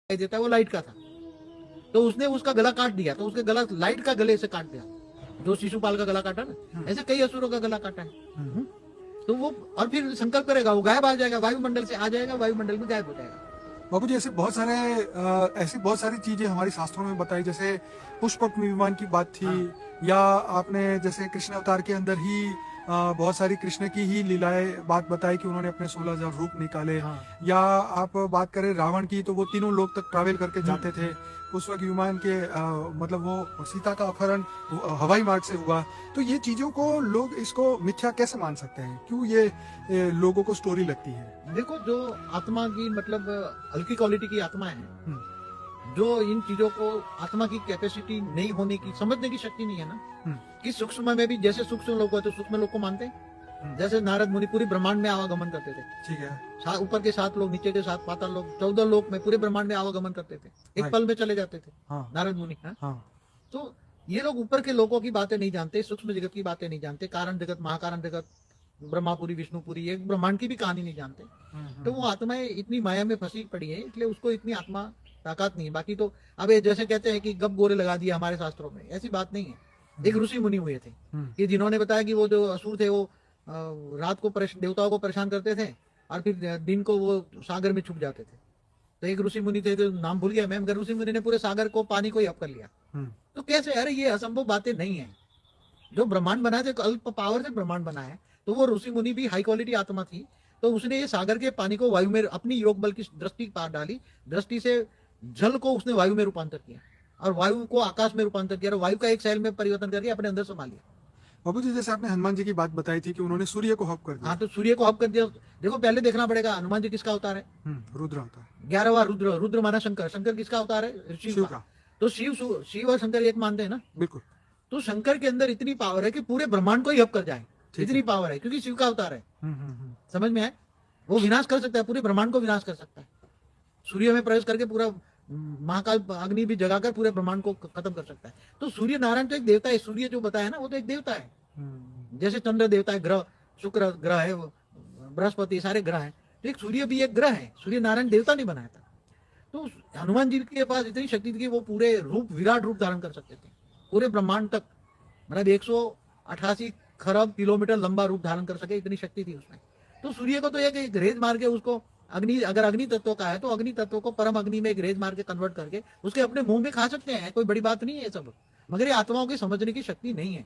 देता है वो लाइट का था, तो उसने उसका गला काट दिया, तो उसके गला लाइट का गले से काट दिया, जो शिशुपाल का गला काटा ना, ऐसे कई असुरों का गला काटा है। तो वो और फिर संकल्प करेगा, वो गायब आ जाएगा, वायुमंडल से आ जाएगा, वायुमंडल में गायब हो जाएगा। बाबू जी, ऐसी बहुत सारी चीजें हमारी शास्त्रों में बताई, जैसे पुष्पक विमान की बात थी, या आपने जैसे कृष्ण अवतार के अंदर ही बहुत सारी कृष्ण की ही लीलाएं बात बताई कि उन्होंने अपने 16,000 रूप निकाले। या आप बात करें रावण की, तो वो तीनों लोग तक ट्रैवल करके जाते थे। पुष्पक विमान के मतलब वो सीता का अपहरण हवाई मार्ग से हुआ। तो ये चीजों को लोग इसको मिथ्या कैसे मान सकते हैं? क्यों ये लोगों को स्टोरी लगती है? देखो, जो आत्मा की मतलब हल्की क्वालिटी की आत्मा है, जो इन चीजों को, आत्मा की कैपेसिटी नहीं होने की, समझने की शक्ति नहीं है ना, कि सूक्ष्म में भी जैसे सूक्ष्म लोग होते, सूक्ष्म लोग को मानते हैं। जैसे नारद मुनि पूरे ब्रह्मांड में आवागमन करते थे, ठीक है। ऊपर के 7 लोग, नीचे के 7 पाताल लोग, 14 लोग में पूरे ब्रह्मांड में आवागमन करते थे, एक पल में चले जाते थे। नारद मुनि। तो ये लोग ऊपर के लोगों की बातें नहीं जानते, सूक्ष्म जगत की बातें नहीं जानते, कारण जगत, महाकारण जगत, ब्रह्मापुरी, विष्णुपुरी, ये ब्रह्मांड की भी कहानी नहीं जानते। तो वो आत्माएं इतनी माया में फंसी पड़ी है, इसलिए उसको इतनी आत्मा ताकत नहीं है। बाकी तो अब ये जैसे कहते हैं कि गप गोरे लगा दिया हमारे शास्त्रों में, ऐसी बात नहीं है। एक ऋषि मुनि हुए थे कि जिन्होंने बताया कि वो जो असुर थे, वो रात को देवताओं को परेशान करते थे, और फिर दिन को वो सागर में छुप जाते थे। तो एक ऋषि मुनि थे, जो नाम भूल गया मैं, मगर ऋषि मुनि ने पूरे सागर को, पानी को ही अप कर लिया। तो कैसे? अरे ये असंभव बातें नहीं है। जो ब्रह्मांड बना थे, अल्प पावर से ब्रह्मांड बना है, तो वो ऋषि मुनि भी हाई क्वालिटी आत्मा थी। तो उसने ये सागर के पानी को वायु में अपनी योग बल की दृष्टि पार डाली, दृष्टि से जल को उसने वायु में रूपांतर किया, और वायु को आकाश में रूपांतर किया, और वायु का एक सेल में परिवर्तन करके अपने अंदर समा लिया। बाबू जी, जैसे आपने हनुमान जी की बात बताई थी कि उन्होंने सूर्य को हप कर दिया। हाँ, तो सूर्य को हप कर दिया। देखो, पहले देखना पड़ेगा हनुमान जी किसका अवतार है। रुद्र होता है। 11वां रुद्र, रुद्र माना शंकर, शंकर किसका अवतार है? शिव का। तो शिव और शंकर एक मानते हैं ना। बिल्कुल। तो शंकर के अंदर इतनी पावर है कि पूरे ब्रह्मांड को ही हप कर जाए, इतनी पावर है, क्योंकि शिव का अवतार है। समझ में आए? वो विनाश कर सकता है, पूरे ब्रह्मांड को विनाश कर सकता है। सूर्य में प्रवेश करके पूरा महाकाल अग्नि भी जगाकर पूरे ब्रह्मांड को खत्म कर सकता है। तो सूर्य नारायण तो एक देवता है। सूर्य जो बताया ना, वो तो एक देवता है। जैसे चंद्र देवता है, ग्रह, शुक्र ग्रह है, बृहस्पति, सारे ग्रह है, तो एक सूर्य भी एक ग्रह है। सूर्य नारायण देवता नहीं बनाया था। तो हनुमान जी के पास इतनी शक्ति थी कि वो पूरे रूप, विराट रूप धारण कर सकते थे, पूरे ब्रह्मांड तक, मतलब 188 खरब किलोमीटर लंबा रूप धारण कर सके, इतनी शक्ति थी उसमें। तो सूर्य को तो एक रेज मार के उसको अग्नि, अगर अग्नि तत्व का है तो अग्नि तत्व को परम अग्नि में एक रेज मार के कन्वर्ट करके उसके अपने मुंह में खा सकते हैं, कोई बड़ी बात नहीं है सब। मगर ये आत्माओं की समझने की शक्ति नहीं है,